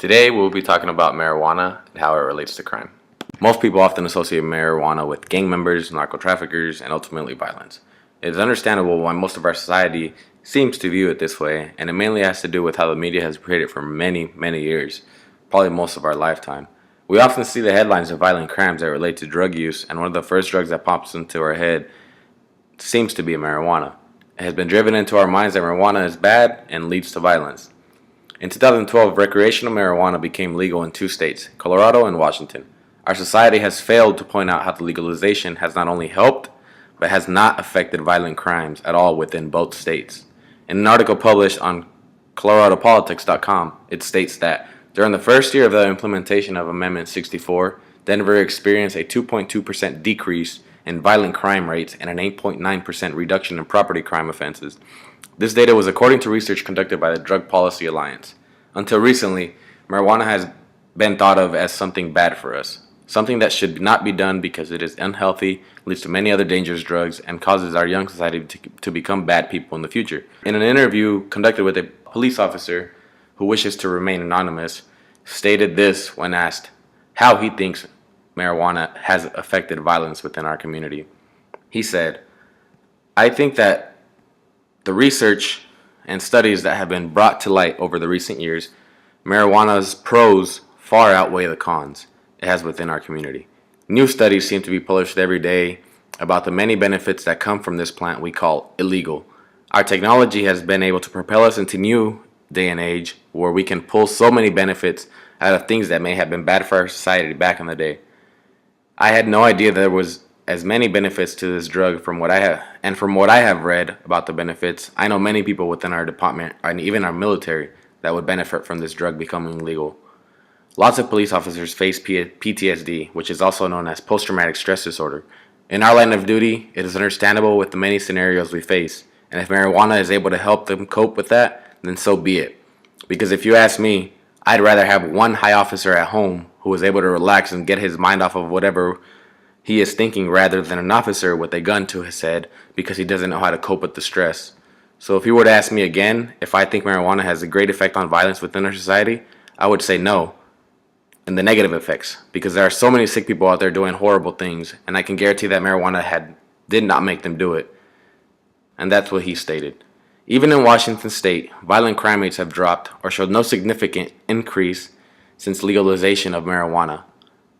Today we'll be talking about marijuana and how it relates to crime. Most people often associate marijuana with gang members, narco traffickers, and ultimately violence. It is understandable why most of our society seems to view it this way, and it mainly has to do with how the media has portrayed it for many, many years, probably most of our lifetime. We often see the headlines of violent crimes that relate to drug use, and one of the first drugs that pops into our head seems to be marijuana. It has been driven into our minds that marijuana is bad and leads to violence. In 2012, recreational marijuana became legal in 2 states, Colorado and Washington. Our society has failed to point out how the legalization has not only helped, but has not affected violent crimes at all within both states. In an article published on ColoradoPolitics.com, it states that during the first year of the implementation of Amendment 64, Denver experienced a 2.2% decrease in violent crime rates and an 8.9% reduction in property crime offenses. This data was according to research conducted by the Drug Policy Alliance. Until recently, marijuana has been thought of as something bad for us, something that should not be done because it is unhealthy, leads to many other dangerous drugs, and causes our young society to become bad people in the future. In an interview conducted with a police officer who wishes to remain anonymous, stated this when asked how he thinks marijuana has affected violence within our community. He said, "I think that the research and studies that have been brought to light over the recent years, marijuana's pros far outweigh the cons it has within our community. New studies seem to be published every day about the many benefits that come from this plant we call illegal. Our technology has been able to propel us into new day and age where we can pull so many benefits out of things that may have been bad for our society back in the day. I had no idea there was as many benefits to this drug from what I have read about the benefits. I know many people within our department and even our military that would benefit from this drug becoming legal. Lots of police officers face PTSD, which is also known as post-traumatic stress disorder. In our line of duty, it is understandable with the many scenarios we face, and if marijuana is able to help them cope with that, then so be it. Because if you ask me, I'd rather have one high officer at home who is able to relax and get his mind off of whatever he is thinking rather than an officer with a gun to his head because he doesn't know how to cope with the stress. So if you were to ask me again if I think marijuana has a great effect on violence within our society, I would say no, and the negative effects, because there are so many sick people out there doing horrible things, and I can guarantee that marijuana did not make them do it." And that's what he stated. Even in Washington state, violent crime rates have dropped or showed no significant increase since legalization of marijuana.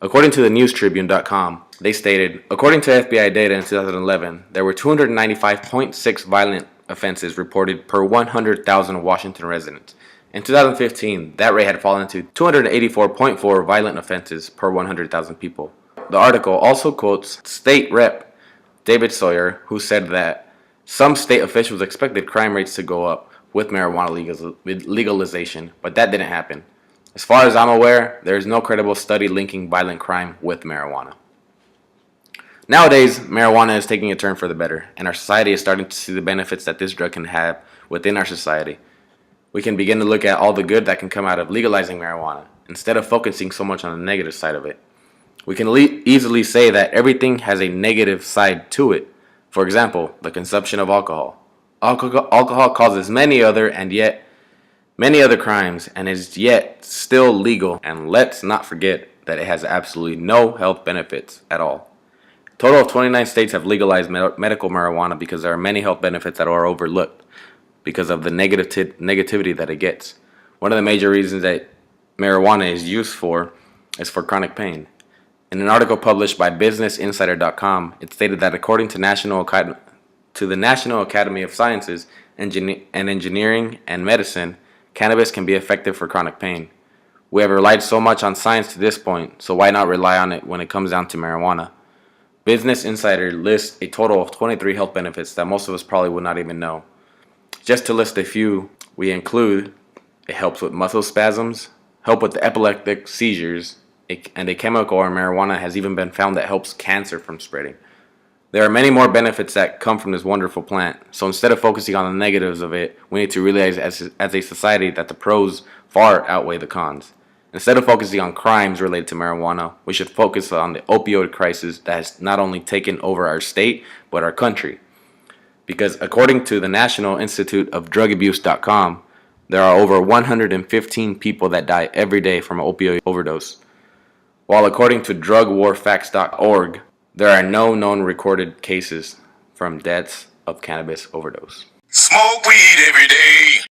According to the newstribune.com, they stated, according to FBI data in 2011, there were 295.6 violent offenses reported per 100,000 Washington residents. In 2015, that rate had fallen to 284.4 violent offenses per 100,000 people. The article also quotes State Rep. David Sawyer, who said that some state officials expected crime rates to go up with marijuana legalization, but that didn't happen. As far as I'm aware, there is no credible study linking violent crime with marijuana. Nowadays, marijuana is taking a turn for the better, and our society is starting to see the benefits that this drug can have within our society. We can begin to look at all the good that can come out of legalizing marijuana, instead of focusing so much on the negative side of it. We can easily say that everything has a negative side to it. For example, the consumption of alcohol. Alcohol causes many other crimes and is yet still legal, and let's not forget that it has absolutely no health benefits at all. A total of 29 states have legalized medical marijuana because there are many health benefits that are overlooked because of the negativity that it gets. One of the major reasons that marijuana is used is for chronic pain. In an article published by BusinessInsider.com, it stated that according to the National Academy of Sciences, Engineering, and Medicine, cannabis can be effective for chronic pain. We have relied so much on science to this point, so why not rely on it when it comes down to marijuana? Business Insider lists a total of 23 health benefits that most of us probably would not even know. Just to list a few, we include it helps with muscle spasms, help with epileptic seizures, and a chemical in marijuana has even been found that helps cancer from spreading. There are many more benefits that come from this wonderful plant, so instead of focusing on the negatives of it, we need to realize as a society that the pros far outweigh the cons. Instead of focusing on crimes related to marijuana, we should focus on the opioid crisis that has not only taken over our state, but our country. Because according to the National Institute of Drug Abuse.com, there are over 115 people that die every day from an opioid overdose, while according to drugwarfacts.org, there are no known recorded cases from deaths of cannabis overdose. Smoke weed every day.